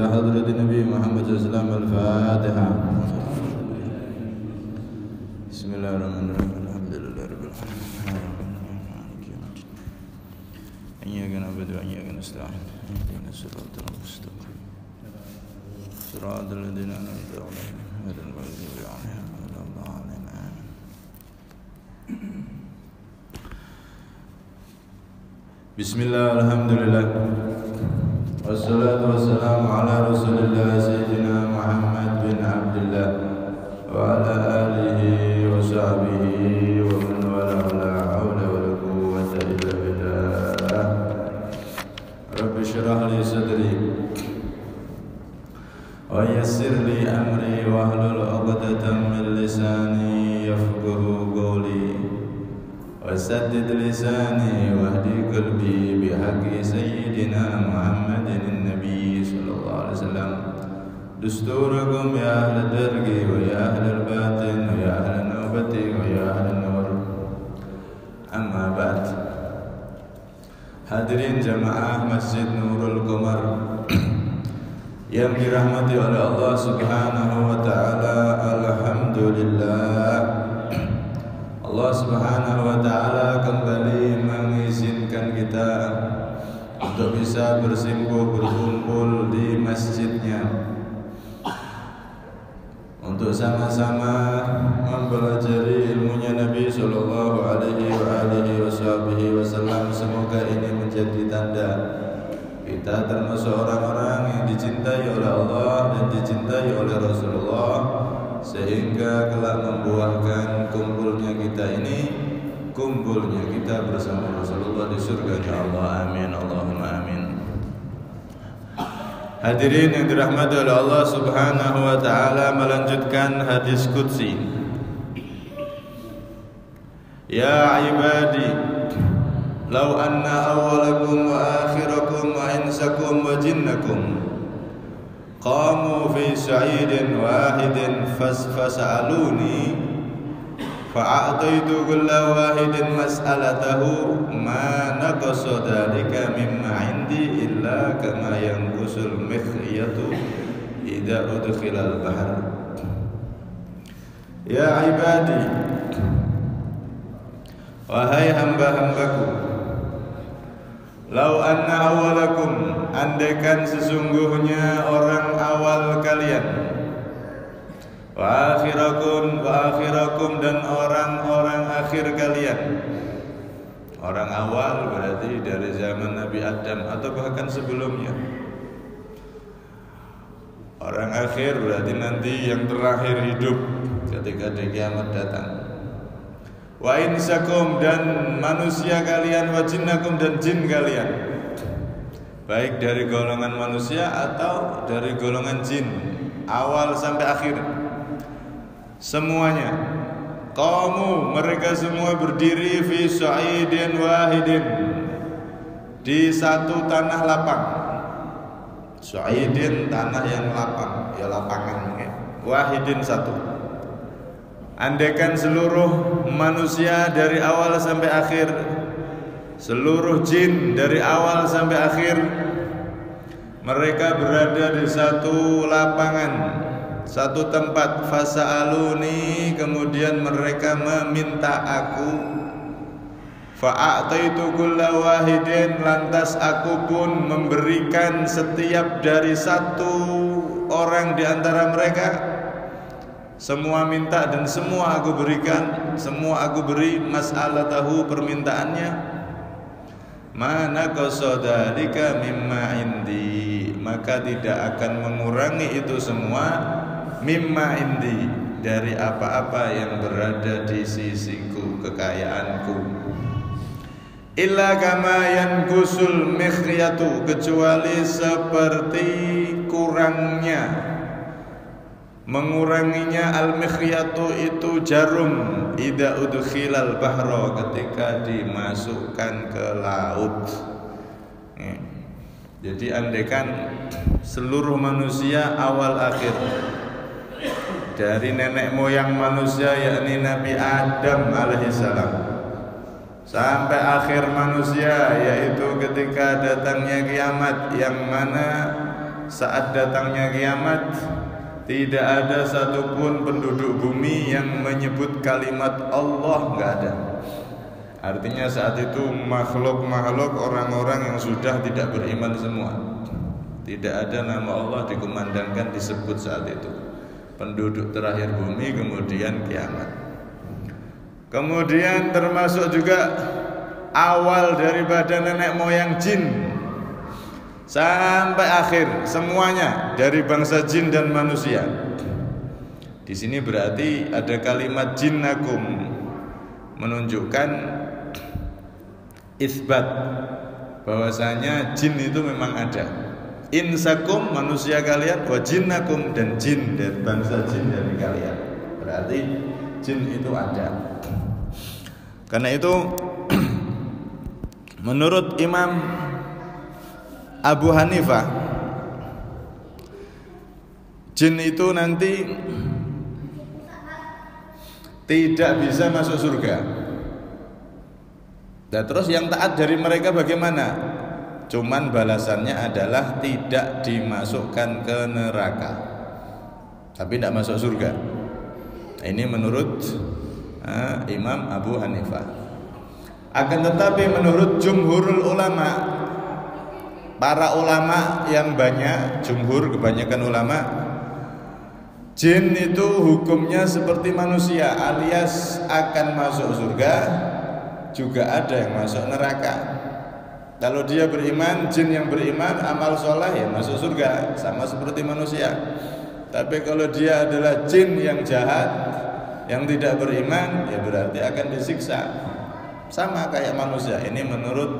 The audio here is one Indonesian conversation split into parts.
حضرة النبي محمد صلى الله عليه وسلم الفاتحة. بسم الله الرحمن الرحيم الحمد لله رب العالمين إياك نعبد وإياك نستعين اهدنا الصراط المستقيم صراط الذين أنعمت عليهم غير المغضوب عليهم ولا الضالين آمين. بسم الله الحمد لله والصلاة والسلام على رسول الله سيدنا محمد بن عبد الله وعلى آله وصحبه ومن والاه لا حول ولا قوة إلا بالله. رب اشرح لي صدري ويسر لي أمري واحلل عقدة من لساني يفقه قولي وسدد لساني واهدي قلبي بحق سيدنا محمد النبي صلى الله عليه وسلم. دستوركم يا أهل الدرق ويا أهل الباطن ويا أهل النوبة ويا أهل النور. أما بعد. Hadirin jamaah Masjid Nurul Qamar yang dirahmati oleh Allah Subhanahu wa taala, alhamdulillah. Allah Subhanahu wa taala kembali mengizinkan kita untuk bisa berkumpul di masjidnya untuk sama-sama mempelajari ilmunya Nabi sallallahu alaihi wasallam. Semoga ini menjadi tanda kita termasuk orang-orang yang dicintai oleh Allah dan dicintai oleh Rasulullah, sehingga kelak membuahkan kumpulnya kita bersama Rasulullah di surga Allah. Amin Allahumma amin. Hadirin yang dirahmati oleh Allah Subhanahu wa taala, melanjutkan hadis qudsi. Ya ibadi, law anna awwalakum wa akhirakum wa insakum wa jinnakum qamu fi sa'idin wahidin fas'aluni fa'ataitu kulla wahidin mas'alatahu ma naqasa dhalika mimma 'indi illa kama yanqusul mikhyatu idza udkhilal bahr. Ya ibadi, wahai hamba-hambaku, lau anna awalakum, andaikan sesungguhnya orang awal kalian, wa akhirakum dan orang-orang akhir kalian. Orang awal berarti dari zaman Nabi Adam atau bahkan sebelumnya. Orang akhir berarti nanti yang terakhir hidup ketika di kiamat datang. Wa insakum, dan manusia kalian, wa jinnakum, dan jin kalian, baik dari golongan manusia atau dari golongan jin, awal sampai akhir, semuanya. Qamu, mereka semua berdiri fi sa'idin wahidin, di satu tanah lapang. Sa'idin, tanah yang lapang, ya lapangan, ya. Wahidin, satu. Andaikan seluruh manusia dari awal sampai akhir, seluruh jin dari awal sampai akhir, mereka berada di satu lapangan, satu tempat, fasa'aluni, kemudian mereka meminta aku, fa'ataitu kulla wahidin, lantas aku pun memberikan setiap dari satu orang di antara mereka. Semua minta dan semua aku berikan, semua aku beri, mas'alatahu, permintaannya. Mana qasada mimma indi, maka tidak akan mengurangi itu semua, mimma indi, dari apa-apa yang berada di sisiku, kekayaanku. Illa kama yanqusul mikhyatu, kecuali seperti menguranginya al-mikhyatu itu jarum, idza udkhilal bahra, ketika dimasukkan ke laut. Jadi andaikan seluruh manusia awal akhir, dari nenek moyang manusia yakni Nabi Adam alaihissalam sampai akhir manusia, yaitu ketika datangnya kiamat, yang mana saat datangnya kiamat tidak ada satupun penduduk bumi yang menyebut kalimat Allah, nggak ada. Artinya saat itu makhluk-makhluk, orang-orang yang sudah tidak beriman semua. Tidak ada nama Allah dikumandangkan, disebut saat itu. Penduduk terakhir bumi, kemudian kiamat. Kemudian termasuk juga awal daripada nenek moyang jin sampai akhir, semuanya dari bangsa jin dan manusia. Di sini berarti ada kalimat jinnakum, menunjukkan isbat bahwasanya jin itu memang ada. Insakum, manusia kalian, wa jinnakum, dan jin dari bangsa jin dari kalian. Berarti jin itu ada. Karena itu menurut Imam Abu Hanifah, jin itu nanti tidak bisa masuk surga. Dan terus yang taat dari mereka bagaimana? Cuman balasannya adalah tidak dimasukkan ke neraka, tapi tidak masuk surga. Ini menurut Imam Abu Hanifah. Akan tetapi menurut jumhurul ulama, para ulama yang banyak, jumhur kebanyakan ulama, jin itu hukumnya seperti manusia, alias akan masuk surga, juga ada yang masuk neraka. Kalau dia beriman, jin yang beriman, amal soleh, ya masuk surga, sama seperti manusia. Tapi kalau dia adalah jin yang jahat, yang tidak beriman, ya berarti akan disiksa, sama kayak manusia. Ini menurut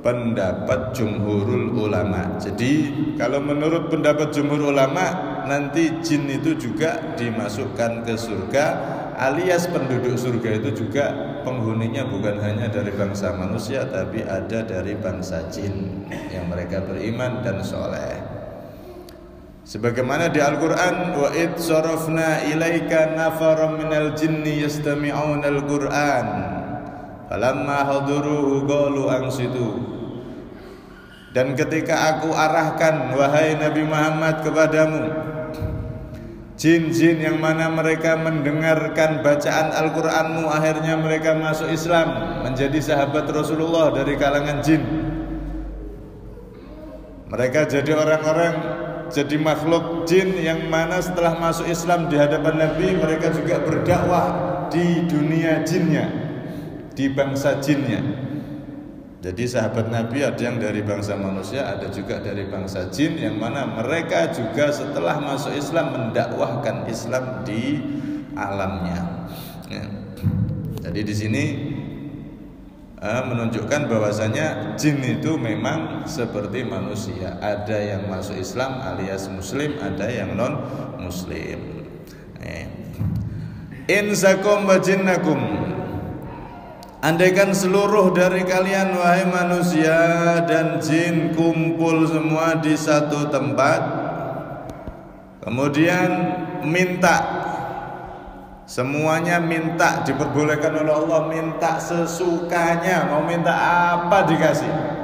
pendapat jumhurul ulama. Jadi kalau menurut pendapat jumhur ulama, nanti jin itu juga dimasukkan ke surga, alias penduduk surga itu juga penghuninya bukan hanya dari bangsa manusia, tapi ada dari bangsa jin yang mereka beriman dan soleh. Sebagaimana di Al-Quran, wa id sarafna ilaika nafaram minal jinni yastami'una al-Quran falamma haduruhu qalu ansitu. Dan ketika aku arahkan, wahai Nabi Muhammad, kepadamu jin-jin yang mana mereka mendengarkan bacaan Al-Quranmu, akhirnya mereka masuk Islam, menjadi sahabat Rasulullah dari kalangan jin. Mereka jadi orang-orang, jadi makhluk jin yang mana setelah masuk Islam di hadapan Nabi, mereka juga berdakwah di dunia jinnya, di bangsa jinnya. Jadi sahabat Nabi ada yang dari bangsa manusia, ada juga dari bangsa jin, yang mana mereka juga setelah masuk Islam mendakwahkan Islam di alamnya. Ya. Jadi di sini menunjukkan bahwasanya jin itu memang seperti manusia. Ada yang masuk Islam alias Muslim, ada yang non Muslim. Insakum wa jinnakum, andaikan seluruh dari kalian wahai manusia dan jin kumpul semua di satu tempat, kemudian minta, semuanya minta, diperbolehkan oleh Allah minta sesukanya, mau minta apa dikasih.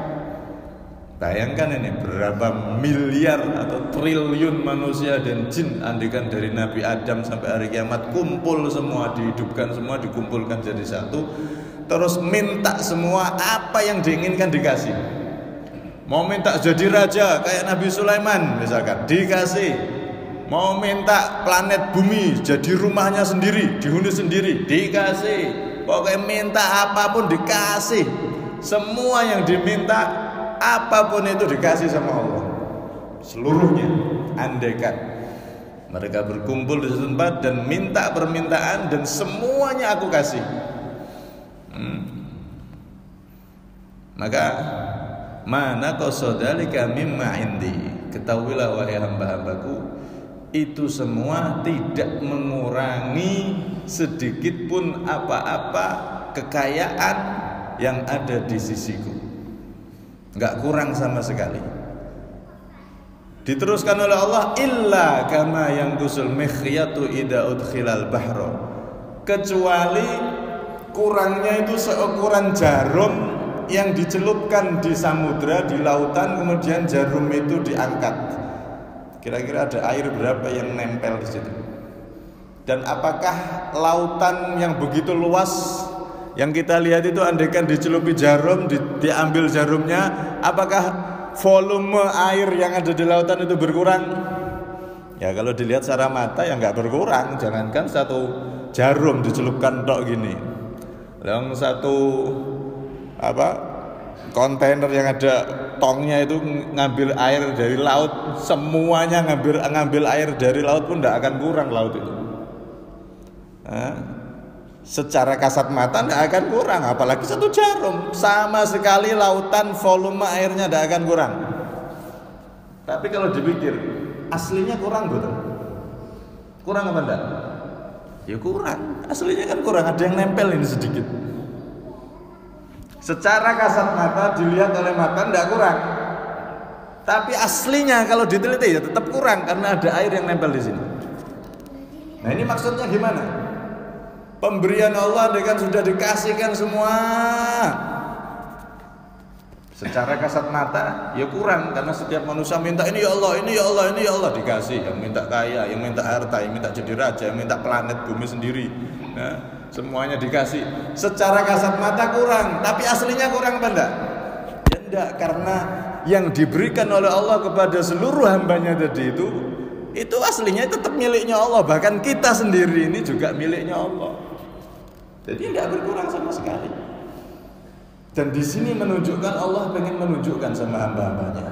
Bayangkan ini berapa miliar atau triliun manusia dan jin, andaikan dari Nabi Adam sampai hari kiamat kumpul semua, dihidupkan semua, dikumpulkan jadi satu, terus minta semua apa yang diinginkan dikasih. Mau minta jadi raja kayak Nabi Sulaiman misalkan, dikasih. Mau minta planet bumi jadi rumahnya sendiri, dihuni sendiri, dikasih. Pokoknya minta apapun dikasih. Semua yang diminta, apapun itu dikasih sama Allah, seluruhnya. Andaikan mereka berkumpul di satu tempat dan minta permintaan, dan semuanya aku kasih, maka mana qasodalika mimma indi, ketahuilah wahai hamba-hambaku, itu semua tidak mengurangi sedikit pun apa-apa kekayaan yang ada di sisiku, enggak kurang sama sekali. Diteruskan oleh Allah, illa kama yanqusul mikhyatu idza udkhilal bahra, kecuali kurangnya itu seukuran jarum yang dicelupkan di samudra, di lautan, kemudian jarum itu diangkat. Kira-kira ada air berapa yang nempel di situ? Dan apakah lautan yang begitu luas yang kita lihat itu andaikan dicelupi jarum, diambil jarumnya, apakah volume air yang ada di lautan itu berkurang? Ya kalau dilihat secara mata ya nggak berkurang. Jangankan satu jarum dicelupkan tok gini, yang satu kontainer yang ada tongnya itu ngambil air dari laut, semuanya ngambil air dari laut pun tidak akan kurang laut itu. Secara kasat mata tidak akan kurang, apalagi satu jarum. Sama sekali lautan volume airnya tidak akan kurang. Tapi kalau dipikir, aslinya kurang betul? Kurang apa enggak? Ya kurang, aslinya kan kurang, ada yang nempel ini sedikit. Secara kasat mata dilihat oleh mata tidak kurang, tapi aslinya kalau diteliti ya tetap kurang karena ada air yang nempel di sini. Nah ini maksudnya gimana? Pemberian Allah dengan sudah dikasihkan semua. Secara kasat mata ya kurang karena setiap manusia minta ini ya Allah, ini ya Allah, ini ya Allah, dikasih. Yang minta kaya, yang minta harta, yang minta jadi raja, yang minta planet bumi sendiri. Nah, semuanya dikasih. Secara kasat mata kurang, tapi aslinya kurang apa enggak? Ya enggak, karena yang diberikan oleh Allah kepada seluruh hambanya tadi itu aslinya tetap miliknya Allah. Bahkan kita sendiri ini juga miliknya Allah. Jadi enggak berkurang sama sekali. Dan di sini menunjukkan Allah pengen menunjukkan sama hamba-hambanya,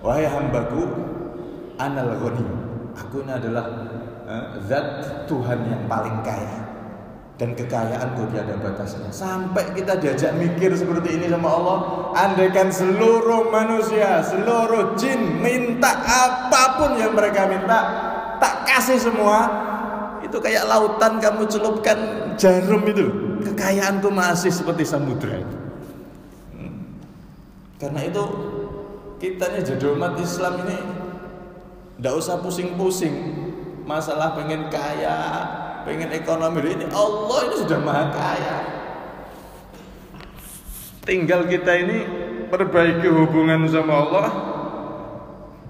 wahai hambaku, anal ghani, aku ini adalah zat Tuhan yang paling kaya dan kekayaanku tiada batasnya. Sampai kita diajak mikir seperti ini sama Allah. Andaikan seluruh manusia, seluruh jin minta apapun yang mereka minta, tak kasih semua. Itu kayak lautan kamu celupkan jarum itu, kekayaanku masih seperti samudra itu. Karena itu kitanya jadi umat Islam ini tidak usah pusing-pusing masalah pengen kaya, pengen ekonomi. Ini Allah ini sudah maha kaya. Tinggal kita ini perbaiki hubungan sama Allah,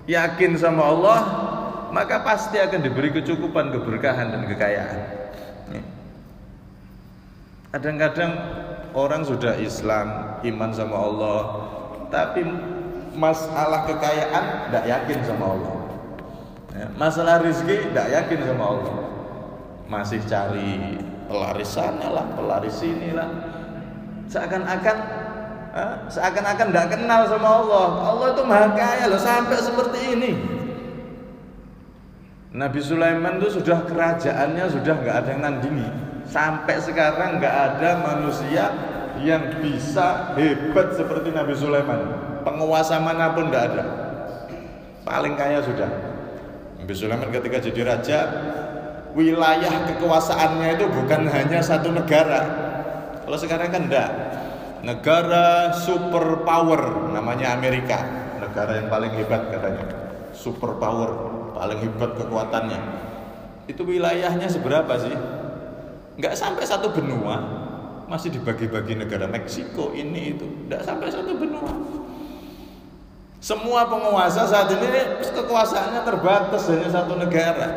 yakin sama Allah, maka pasti akan diberi kecukupan, keberkahan dan kekayaan. Kadang-kadang orang sudah Islam, iman sama Allah, tapi masalah kekayaan tidak yakin sama Allah. Masalah rezeki tidak yakin sama Allah. Masih cari pelaris sana lah, pelaris sini lah. Seakan-akan tidak kenal sama Allah. Allah itu maha kaya loh, sampai seperti ini. Nabi Sulaiman itu sudah kerajaannya sudah nggak ada yang nandingi. Sampai sekarang nggak ada manusia yang bisa hebat seperti Nabi Sulaiman. Penguasa manapun tidak ada. Paling kaya sudah. Nabi Sulaiman ketika jadi raja, wilayah kekuasaannya itu bukan hanya satu negara. Kalau sekarang kan enggak. Negara super power namanya Amerika. Negara yang paling hebat katanya. Super power, paling hebat kekuatannya. Itu wilayahnya seberapa sih? Enggak sampai satu benua. Masih dibagi-bagi negara. Meksiko ini itu tidak sampai satu benua. Semua penguasa saat ini kekuasaannya terbatas hanya satu negara.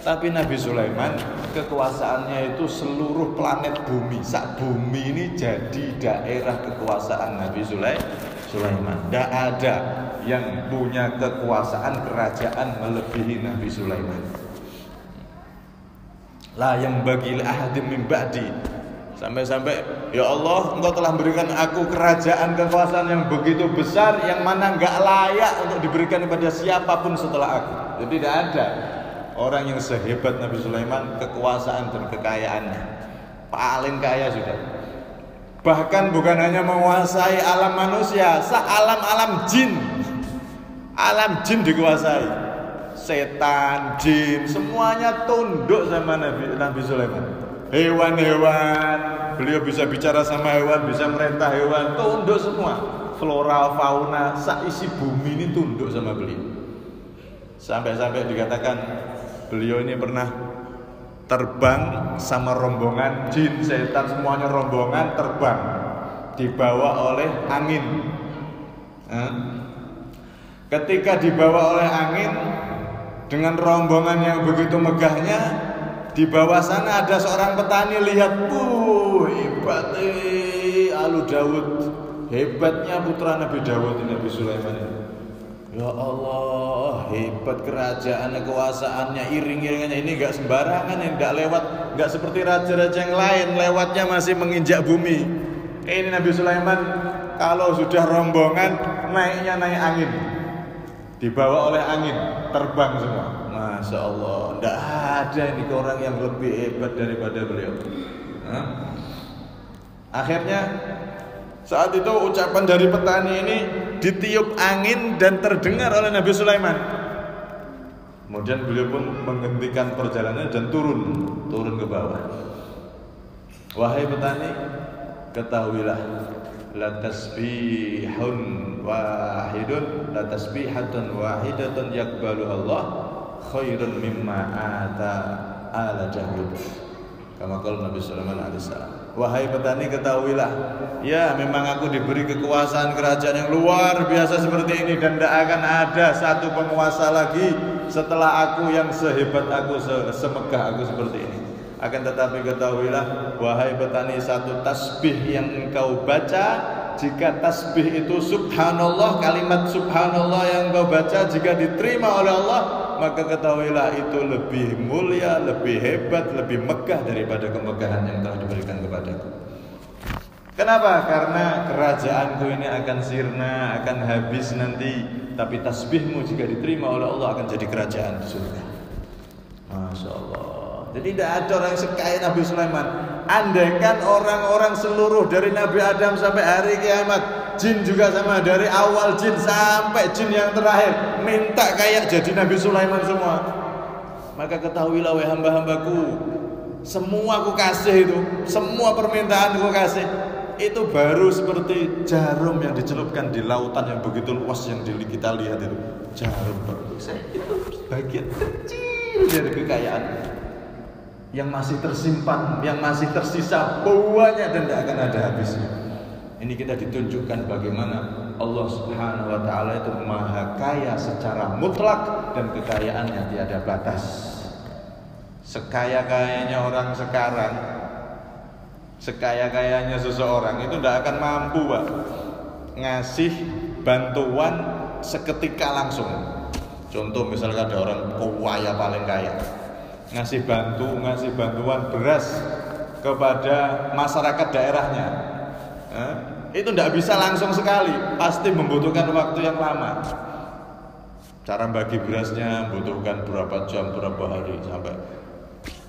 Tapi Nabi Sulaiman kekuasaannya itu seluruh planet bumi. Sak bumi ini jadi daerah kekuasaan Nabi Sulaiman. Tidak ada yang punya kekuasaan kerajaan melebihi Nabi Sulaiman. La yang bagi ahadim min ba'di. Sampai-sampai ya Allah, Engkau telah berikan aku kerajaan kekuasaan yang begitu besar, yang mana enggak layak untuk diberikan kepada siapapun setelah aku. Jadi tidak ada orang yang sehebat Nabi Sulaiman kekuasaan dan kekayaannya. Paling kaya sudah. Bahkan bukan hanya menguasai alam manusia, alam jin. Alam jin dikuasai. Setan, jin, semuanya tunduk sama Nabi Sulaiman. Hewan-hewan, beliau bisa bicara sama hewan, bisa merintah hewan, tunduk semua. Flora, fauna, seisi bumi ini tunduk sama beliau. Sampai-sampai dikatakan beliau ini pernah terbang sama rombongan jin, setan, semuanya rombongan terbang, dibawa oleh angin. Ketika dibawa oleh angin, dengan rombongan yang begitu megahnya. Di bawah sana ada seorang petani, lihat, hebat Alu Dawud, hebatnya putra Nabi Dawud, Nabi Sulaiman. Ya Allah, hebat kerajaan, kekuasaannya, iring-iringannya. Ini enggak sembarangan, enggak lewat, enggak seperti raja-raja yang lain, lewatnya masih menginjak bumi. Ini Nabi Sulaiman kalau sudah rombongan naiknya naik angin, dibawa oleh angin, terbang semua. Masya Allah, enggak ada ini orang yang lebih hebat daripada beliau. Akhirnya saat itu ucapan dari petani ini ditiup angin dan terdengar oleh Nabi Sulaiman. Kemudian beliau pun menghentikan perjalanan dan turun ke bawah. Wahai petani, ketahuilah, la tasbihatun wahidatun yakbalu Allah khairun mimma ata ala Dawud. Kama qala Nabi Sulaiman alaihissalam. Wahai petani, ketahuilah, ya memang aku diberi kekuasaan kerajaan yang luar biasa seperti ini, dan tidak akan ada satu penguasa lagi setelah aku yang sehebat aku, semegah aku seperti ini. Akan tetapi ketahuilah, wahai petani, satu tasbih yang engkau baca, jika tasbih itu subhanallah, kalimat subhanallah yang engkau baca jika diterima oleh Allah, maka ketahuilah itu lebih mulia, lebih hebat, lebih megah daripada kemegahan yang telah diberikan kepadaku. Kenapa? Karena kerajaanku ini akan sirna, akan habis nanti, tapi tasbihmu jika diterima oleh Allah akan jadi kerajaan di surga. Masya Allah. Jadi tidak ada orang yang sekaya Nabi Sulaiman. Andaikan orang-orang seluruh dari Nabi Adam sampai hari kiamat, jin juga sama, dari awal jin sampai jin yang terakhir, minta kayak jadi Nabi Sulaiman semua, maka ketahuilah wahai hamba-hambaku, semua aku kasih itu, semua permintaan aku kasih. Itu baru seperti jarum yang dicelupkan di lautan yang begitu luas yang kita lihat itu. Jarum itu bagian kecil dari kekayaan yang masih tersimpan, yang masih tersisa banyak dan tidak akan ada habisnya. Ini kita ditunjukkan bagaimana Allah Subhanahu wa taala itu maha kaya secara mutlak dan kekayaannya tiada batas. Sekaya-kayanya orang sekarang, sekaya-kayanya seseorang itu tidak akan mampu, Pak, ngasih bantuan seketika langsung. Contoh misalnya ada orang kaya paling kaya, ngasih bantuan beras kepada masyarakat daerahnya, itu tidak bisa langsung sekali, pasti membutuhkan waktu yang lama. Cara bagi berasnya membutuhkan berapa jam, berapa hari,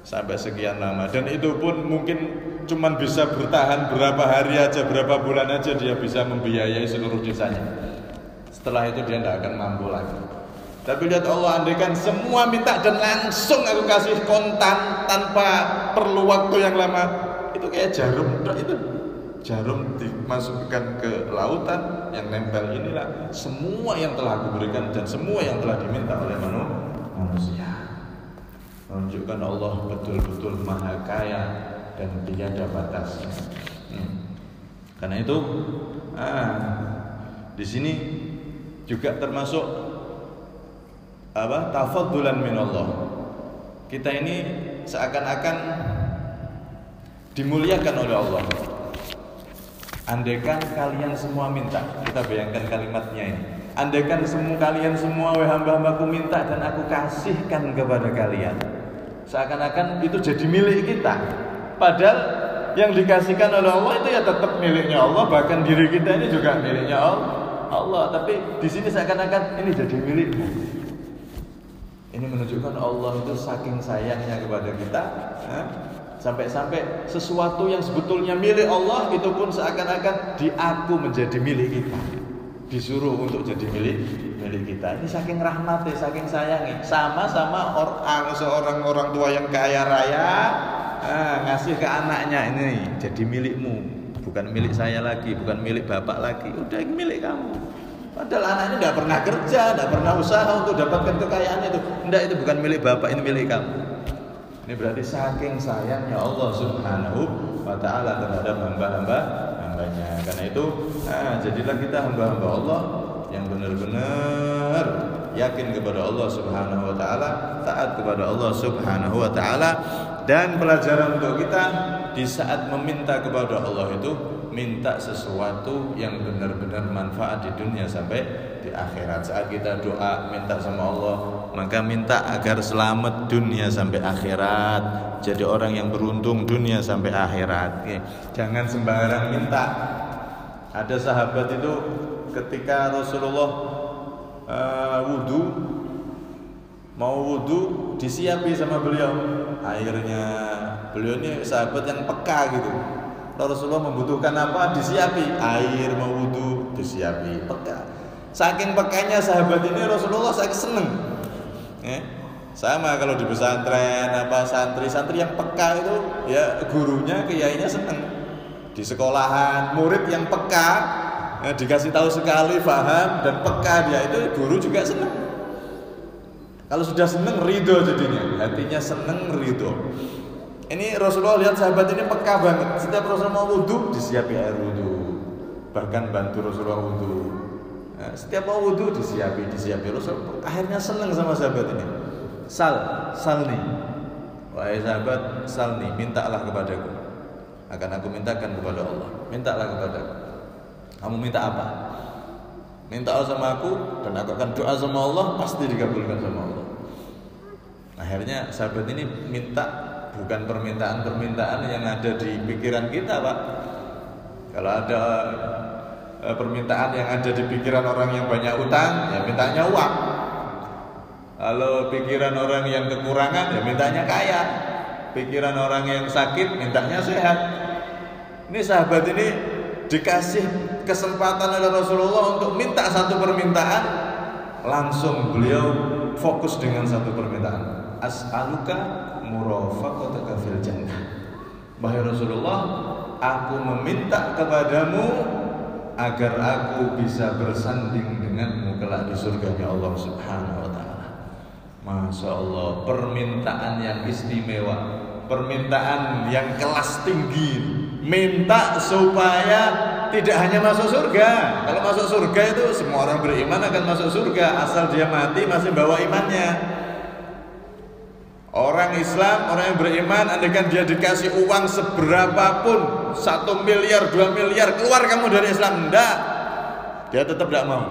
sampai sekian lama, dan itu pun mungkin cuman bisa bertahan berapa hari aja, berapa bulan aja dia bisa membiayai seluruh desanya. Setelah itu dia tidak akan mampu lagi. Tapi lihat Allah, andaikan semua minta dan langsung aku kasih kontan tanpa perlu waktu yang lama, itu kayak jarum, itu jarum dimasukkan ke lautan yang nempel, inilah semua yang telah aku berikan dan semua yang telah diminta oleh manusia. Menunjukkan Allah betul-betul maha kaya dan tiada batasnya. Karena itu di sini juga termasuk tafaddulan min Allah. Kita ini seakan-akan dimuliakan oleh Allah. Andaikan kalian semua minta, kita bayangkan kalimatnya ini. Andaikan kalian semua wahai hamba-hambaku minta dan aku kasihkan kepada kalian, seakan-akan itu jadi milik kita. Padahal yang dikasihkan oleh Allah itu ya tetap miliknya Allah, bahkan diri kita ini juga miliknya Allah. Tapi di sini seakan-akan ini jadi milikmu. Ini menunjukkan Allah itu saking sayangnya kepada kita, sampai-sampai sesuatu yang sebetulnya milik Allah itu pun seakan-akan diaku menjadi milik kita, disuruh untuk jadi milik kita. Ini saking rahmatnya, saking sayangnya. Sama-sama seorang orang tua yang kaya raya ngasih ke anaknya, ini jadi milikmu, bukan milik saya lagi, bukan milik bapak lagi, udah ini milik kamu. Padahal anak ini tidak pernah kerja, tidak pernah usaha untuk dapatkan kekayaan itu. Tidak, itu bukan milik bapak, ini milik kamu. Ini berarti saking sayangnya Allah Subhanahu wa ta'ala terhadap hamba-hambanya. Karena itu jadilah kita hamba-hamba Allah yang benar-benar yakin kepada Allah Subhanahu wa taala, taat kepada Allah Subhanahu wa taala. Dan pelajaran untuk kita di saat meminta kepada Allah itu minta sesuatu yang benar-benar manfaat di dunia sampai di akhirat. Saat kita doa minta sama Allah, maka minta agar selamat dunia sampai akhirat, jadi orang yang beruntung dunia sampai akhirat. Jangan sembarang minta. Ada sahabat itu ketika Rasulullah mau wudu disiapi sama beliau airnya. Beliau ini sahabat yang peka gitu. Rasulullah membutuhkan apa disiapi, air mau wudu disiapi, peka. Saking pekanya sahabat ini Rasulullah saking seneng. Sama kalau di pesantren apa santri yang peka itu ya gurunya kiainya seneng. Di sekolahan murid yang peka dikasih tahu sekali paham dan peka dia itu guru juga seneng. Kalau sudah seneng ridho jadinya, hatinya seneng ridho. Ini Rasulullah lihat sahabat ini peka banget. Setiap Rasulullah mau wudu disiapi air wudu, bahkan bantu Rasulullah wudu. Setiap mau wudu disiapi Rasulullah. Akhirnya seneng sama sahabat ini. Salni, wahai sahabat, salni, mintalah kepadaku, akan aku mintakan kepada Allah. Mintalah kepadaku. Kamu minta apa? Minta sama aku dan aku akan doa sama Allah, pasti dikabulkan sama Allah. Akhirnya sahabat ini minta bukan permintaan-permintaan yang ada di pikiran kita, Pak. Kalau ada permintaan yang ada di pikiran orang yang banyak utang, ya mintanya uang. Kalau pikiran orang yang kekurangan, ya mintanya kaya. Pikiran orang yang sakit, mintanya sehat. Ini sahabat ini dikasih kesempatan oleh Rasulullah untuk minta satu permintaan, langsung beliau fokus dengan satu permintaan. As'aluka murafaqataka fil jannah. Wahai Rasulullah, aku meminta kepadamu agar aku bisa bersanding denganmu kelak di surganya Allah Subhanahu wa taala. Masya Allah, permintaan yang istimewa, permintaan yang kelas tinggi. Minta supaya tidak hanya masuk surga. Kalau masuk surga itu semua orang beriman akan masuk surga, asal dia mati masih bawa imannya. Orang Islam, orang yang beriman, andaikan dia dikasih uang seberapapun, 1 miliar, 2 miliar, keluar kamu dari Islam, enggak, dia tetap tidak mau.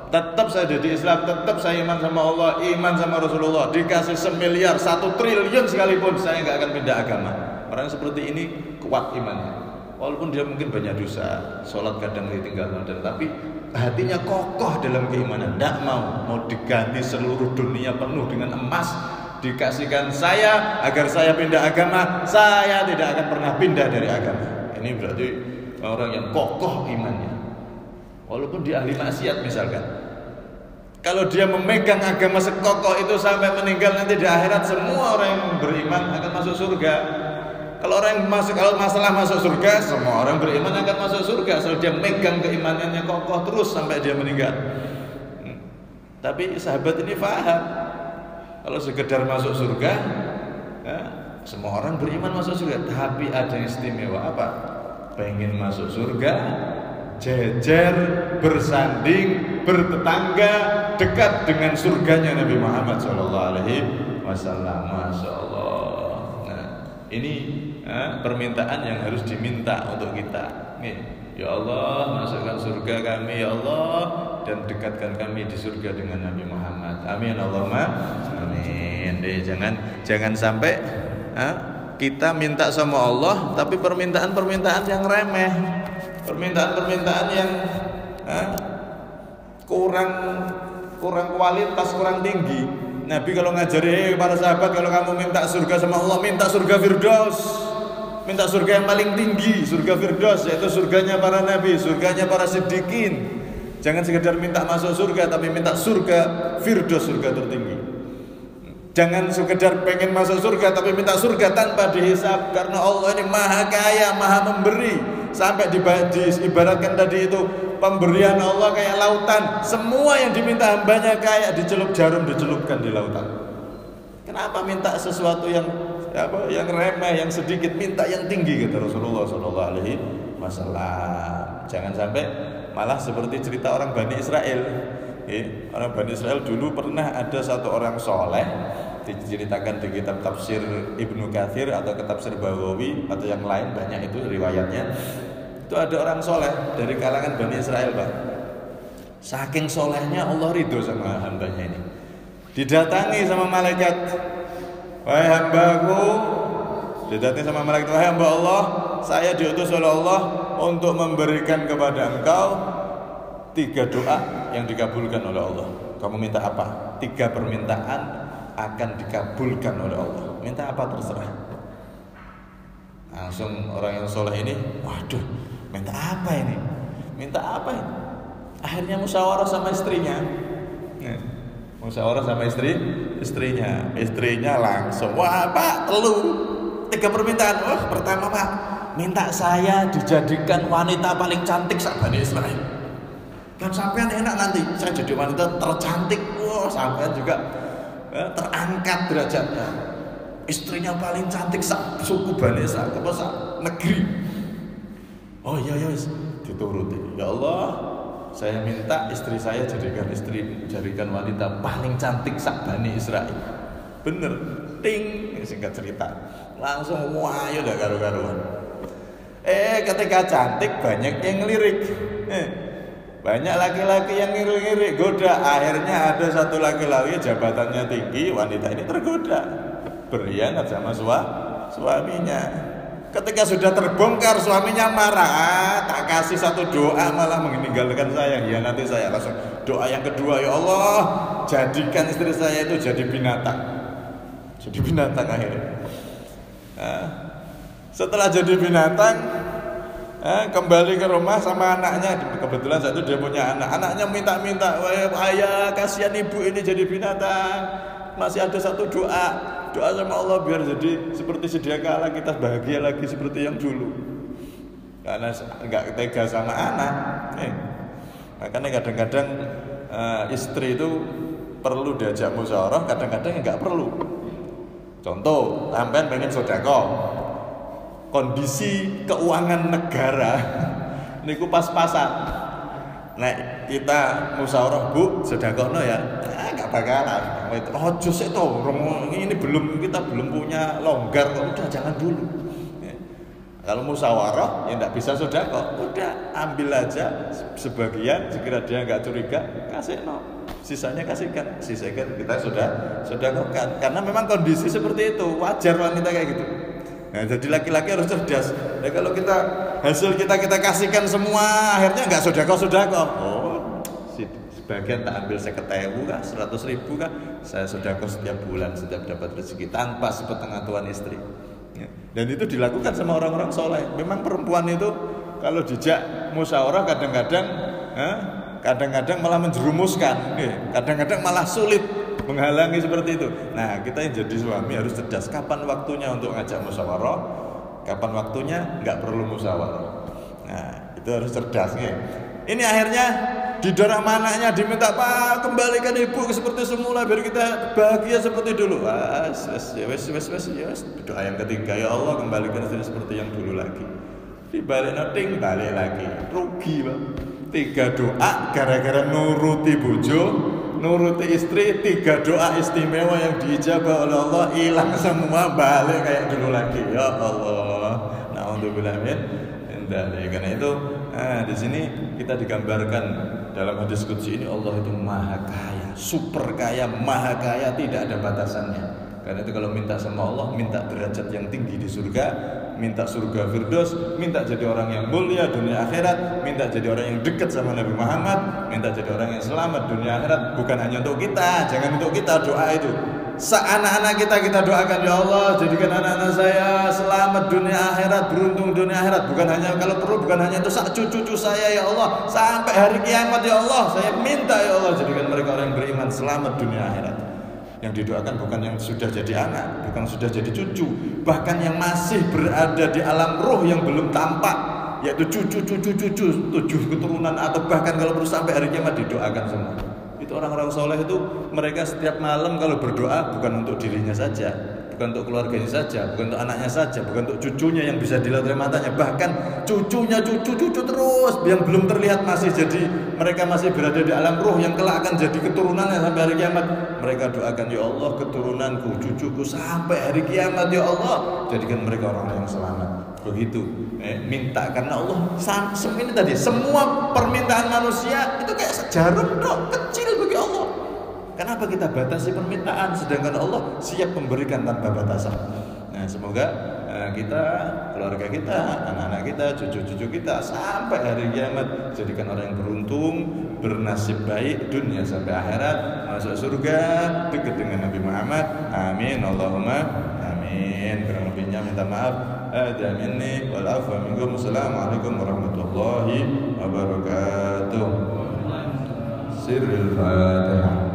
Tetap saya jadi Islam, tetap saya iman sama Allah, iman sama Rasulullah. Dikasih 1 miliar, 1 triliun sekalipun, saya enggak akan pindah agama. Orang seperti ini kuat imannya. Walaupun dia mungkin banyak dosa, sholat kadang ditinggalkan, tapi hatinya kokoh dalam keimanan. Tidak mau diganti seluruh dunia penuh dengan emas, dikasihkan saya agar saya pindah agama, saya tidak akan pernah pindah dari agama. Ini berarti orang yang kokoh imannya. Walaupun dia ahli maksiat misalkan, kalau dia memegang agama sekokoh itu sampai meninggal nanti di akhirat, semua orang yang beriman akan masuk surga. Kalau masalah masuk surga, semua orang beriman akan masuk surga asal dia megang keimanannya kokoh terus sampai dia meninggal. Tapi sahabat ini paham, kalau sekedar masuk surga, semua orang beriman masuk surga. Tapi ada yang istimewa apa? Pengen masuk surga, jejer, bersanding, bertetangga, dekat dengan surganya Nabi Muhammad SAW. Masya Allah. Nah, ini permintaan yang harus diminta untuk kita. Nih, ya Allah, masukkan surga kami, ya Allah, dan dekatkan kami di surga dengan Nabi Muhammad. Amin Allahumma amin. Jangan sampai kita minta sama Allah tapi permintaan-permintaan yang remeh, permintaan-permintaan yang kurang kualitas, kurang tinggi. Nabi kalau ngajari para sahabat, kalau kamu minta surga sama Allah, minta surga Firdaus, minta surga yang paling tinggi, surga Firdaus, yaitu surganya para nabi, surganya para siddiqin. Jangan sekedar minta masuk surga, tapi minta surga Firdaus, surga tertinggi. Jangan sekedar pengen masuk surga, tapi minta surga tanpa dihisab, karena Allah ini maha kaya, maha memberi. Sampai diibaratkan tadi itu pemberian Allah kayak lautan. Semua yang diminta hambanya kayak dicelup jarum, dicelupkan di lautan. Kenapa minta sesuatu yang remeh, yang sedikit, minta yang tinggi, kata Rasulullah SAW. Jangan sampai malah seperti cerita orang Bani Israel Orang Bani Israel dulu pernah ada satu orang soleh, diceritakan di kitab tafsir Ibnu Katsir atau tafsir Baghawi atau yang lain, banyak itu riwayatnya. Itu ada orang soleh dari kalangan Bani Israel, Pak. Saking solehnya Allah ridho sama hambanya ini. Didatangi sama malaikat, wahai hambaku, didatangi sama malaikat, wahai hamba Allah, saya diutus oleh Allah untuk memberikan kepada engkau 3 doa yang dikabulkan oleh Allah. Kamu minta apa? 3 permintaan akan dikabulkan oleh Allah. Minta apa terserah. Langsung orang yang soleh ini, waduh, minta apa ini? Minta apa ini? Akhirnya musyawarah sama istrinya. Musyawarah sama istrinya. Istrinya langsung, wah Pak, 3 permintaan. Wah, pertama Pak, minta saya dijadikan wanita paling cantik sak Bani Israel. Kan sampean enak nanti, saya jadi wanita tercantik. Wah, sampean juga terangkat derajatnya. Istrinya paling cantik sak suku Bani Israel, apa sak negeri. Oh iya, dituruti. Ya Allah, saya minta istri saya jadikan wanita paling cantik sak Bani Israel. Bener, ting, singkat cerita. Langsung wah, ya udah karu-karuan. Ketika cantik banyak yang ngelirik. Banyak laki-laki yang ngiri-ngiri, goda. Akhirnya ada satu laki-laki jabatannya tinggi, wanita ini tergoda, berkhianat sama suaminya. Ketika sudah terbongkar, suaminya marah. Tak kasih satu doa malah meninggalkan saya, hianati saya. Langsung doa yang kedua, ya Allah, jadikan istri saya itu jadi binatang. Jadi binatang akhirnya. Setelah jadi binatang, kembali ke rumah sama anaknya. Kebetulan saat itu dia punya anak. Anaknya minta-minta, ayah kasihan ibu ini jadi binatang. Masih ada satu doa sama Allah biar jadi seperti sedia kala, kita bahagia lagi seperti yang dulu. Karena enggak tega sama anak. Makanya kadang-kadang istri itu perlu diajak musyawarah, kadang-kadang enggak perlu. Contoh, sampean pengen sedekah. Kondisi keuangan negara niku pas-pasan. Nek kita musyawarah, Bu, sedekahno ya. Enggak bakalan. Ojo sik to, ini kita belum punya longgar kok, udah jangan dulu. Kalau musyawarah ya enggak bisa sedekah, udah ambil aja sebagian, sekira dia enggak curiga, kasihno. Sisanya kasihkan, kita sudah sedekahkan. Karena memang kondisi seperti itu, wajar wanita kayak gitu. Nah, jadi laki-laki harus cerdas. Nah, kalau hasil kita kasihkan semua, akhirnya nggak sodako. Oh, sebagian tak ambil 50.000 kah, 100.000 kah, saya sodako setiap bulan, setiap dapat rezeki tanpa sepengetahuan istri. Ya. Dan itu dilakukan sama orang-orang soleh. Memang perempuan itu kalau dijak musyawarah kadang-kadang malah menjerumuskan, kadang-kadang malah sulit menghalangi seperti itu. Nah, kita yang jadi suami harus cerdas. Kapan waktunya untuk ngajak musyawarah, kapan waktunya nggak perlu musyawarah. Nah, itu harus cerdas. Ini akhirnya didorong anaknya, diminta, Pak, kembalikan ibu seperti semula biar kita bahagia seperti dulu. Wes. Doa yang ketiga, ya Allah, kembalikan seperti yang dulu lagi. Dibalik noting, balik lagi. Rugi, Pak. 3 doa gara-gara nuruti bojo, nuruti istri. 3 doa istimewa yang diijabah oleh Allah hilang semua, balik kayak dulu lagi. Ya Allah, na'udzubillah min dzalik. Karena itu di sini kita digambarkan dalam hadis qudsi ini, Allah itu maha kaya, super kaya, maha kaya, tidak ada batasannya. Karena itu kalau minta sama Allah, minta derajat yang tinggi di surga, minta surga Firdaus, minta jadi orang yang mulia dunia akhirat, minta jadi orang yang dekat sama Nabi Muhammad, minta jadi orang yang selamat dunia akhirat. Bukan hanya untuk kita, jangan untuk kita doa itu. Anak-anak kita doakan, ya Allah, jadikan anak-anak saya selamat dunia akhirat, beruntung dunia akhirat. Bukan hanya, kalau perlu bukan hanya itu, sak cucu saya ya Allah, sampai hari kiamat ya Allah, saya minta ya Allah, jadikan mereka orang yang beriman selamat dunia akhirat. Yang didoakan bukan yang sudah jadi anak, bukan sudah jadi cucu, bahkan yang masih berada di alam roh yang belum tampak, yaitu cucu 7 keturunan, atau bahkan kalau perlu sampai hari kiamat didoakan semua. Itu orang-orang soleh itu, mereka setiap malam kalau berdoa bukan untuk dirinya saja, bukan untuk keluarganya saja, bukan untuk anaknya saja, bukan untuk cucunya yang bisa dilihat oleh matanya, bahkan cucunya cucu terus yang belum terlihat masih jadi, mereka masih berada di alam ruh yang kelak akan jadi keturunannya sampai hari kiamat. Mereka doakan, ya Allah keturunanku, cucuku sampai hari kiamat, ya Allah jadikan mereka orang yang selamat. Begitu minta, karena Allah ini tadi, semua permintaan manusia itu kayak sejarum dok, kecil bagi Allah. Kenapa kita batasi permintaan sedangkan Allah siap memberikan tanpa batasan? Nah, semoga kita, keluarga kita, anak-anak kita, cucu-cucu kita sampai hari kiamat jadikan orang yang beruntung, bernasib baik dunia sampai akhirat, masuk surga, dekat dengan Nabi Muhammad. Amin Allahumma amin. Kurang lebihnya minta maaf. Ada minni wal afwa minkum. Assalamualaikum warahmatullahi wabarakatuh. Sirrul Fatihah.